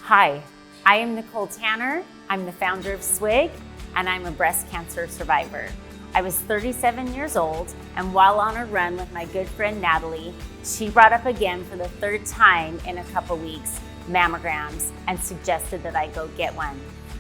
Hi, I am Nicole Tanner. I'm the founder of SWIG, and I'm a breast cancer survivor. I was 37 years old, and while on a run with my good friend Natalie, she brought up again for the third time in a couple weeks mammograms and suggested that I go get one.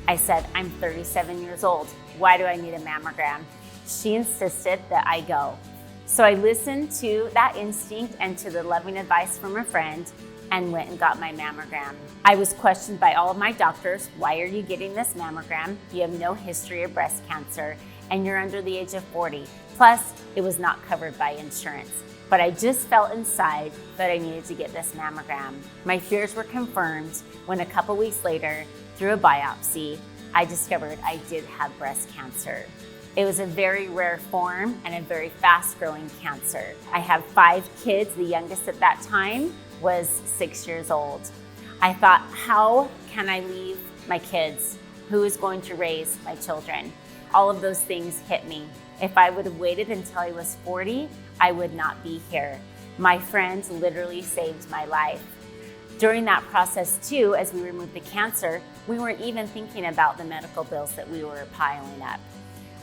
I said, I'm 37 years old. Why do I need a mammogram? She insisted that I go. So I listened to that instinct and to the loving advice from a friend and went and got my mammogram. I was questioned by all of my doctors, why are you getting this mammogram? You have no history of breast cancer and you're under the age of 40. Plus, it was not covered by insurance. But I just felt inside that I needed to get this mammogram. My fears were confirmed when a couple weeks later, through a biopsy, I discovered I did have breast cancer. It was a very rare form and a very fast-growing cancer. I have 5 kids. The youngest at that time was 6 years old. I thought, how can I leave my kids? Who is going to raise my children? All of those things hit me. If I would have waited until I was 40, I would not be here. My friends literally saved my life. During that process too, as we removed the cancer, we weren't even thinking about the medical bills that we were piling up.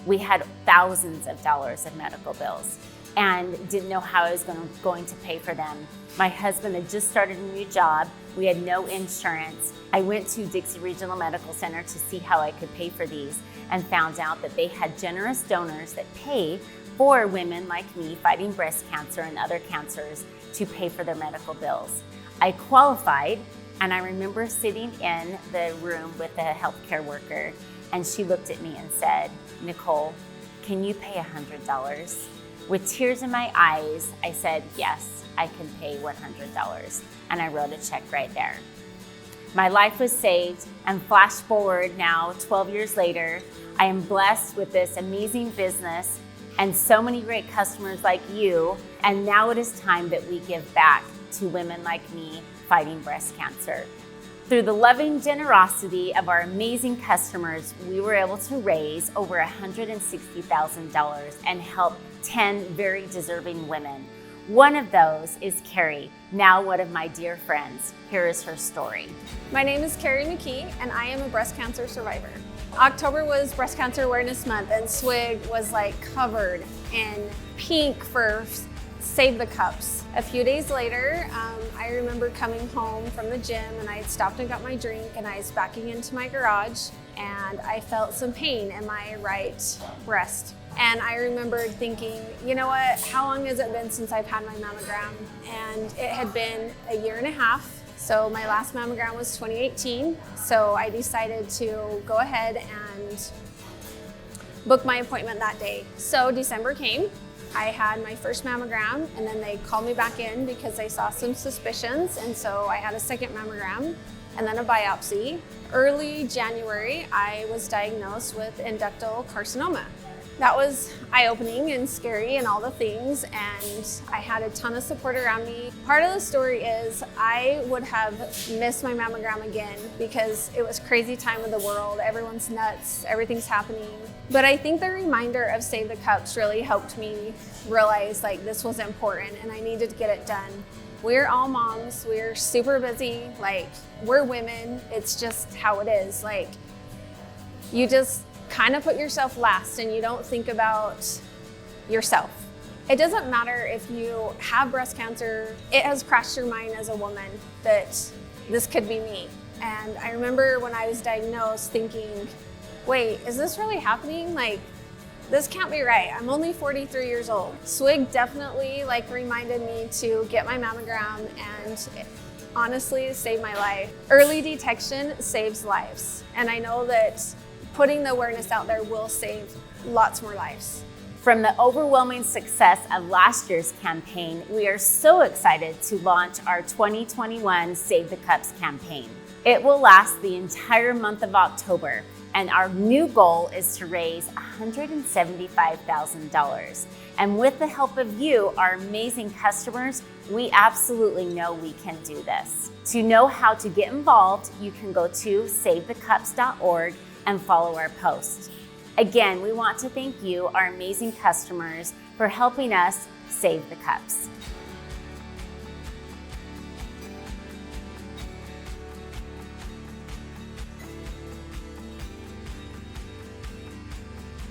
We had thousands of dollars of medical bills and didn't know how I was going to pay for them. My husband had just started a new job. We had no insurance. I went to Dixie Regional Medical Center to see how I could pay for these and found out that they had generous donors that pay for women like me fighting breast cancer and other cancers to pay for their medical bills. I qualified, and I remember sitting in the room with a healthcare worker, and she looked at me and said, Nicole, can you pay $100? With tears in my eyes, I said, yes, I can pay $100. And I wrote a check right there. My life was saved, and flash forward now, 12 years later, I am blessed with this amazing business and so many great customers like you. And now it is time that we give back to women like me fighting breast cancer. Through the loving generosity of our amazing customers, we were able to raise over $160,000 and help 10 very deserving women. One of those is Carrie, now one of my dear friends. Here is her story. My name is Carrie McKee, and I am a breast cancer survivor. October was Breast Cancer Awareness Month, and SWIG was like covered in pink for Save the Cups. A few days later, I remember coming home from the gym, and I had stopped and got my drink, and I was backing into my garage, and I felt some pain in my right breast. And I remembered thinking, you know what, how long has it been since I've had my mammogram? And it had been a year and a half. So my last mammogram was 2018. So I decided to go ahead and book my appointment that day. So December came. I had my first mammogram, and then they called me back in because they saw some suspicions. And so I had a second mammogram and then a biopsy. Early January, I was diagnosed with inductal carcinoma. That was eye-opening and scary and all the things, and I had a ton of support around me. Part of the story is I would have missed my mammogram again because it was crazy time of the world. Everyone's nuts, everything's happening. But I think the reminder of Save the Cups really helped me realize like this was important and I needed to get it done. We're all moms, we're super busy, like we're women, it's just how it is. Like you just kind of put yourself last and you don't think about yourself. It doesn't matter if you have breast cancer, it has crossed your mind as a woman that this could be me. And I remember when I was diagnosed thinking, wait, is this really happening? Like, this can't be right. I'm only 43 years old. SWIG definitely reminded me to get my mammogram, and honestly, it saved my life. Early detection saves lives. And I know that putting the awareness out there will save lots more lives. From the overwhelming success of last year's campaign, we are so excited to launch our 2021 Save the Cups campaign. It will last the entire month of October, and our new goal is to raise $175,000. And with the help of you, our amazing customers, we absolutely know we can do this. To know how to get involved, you can go to savethecups.org and follow our post. Again, we want to thank you, our amazing customers, for helping us save the cups.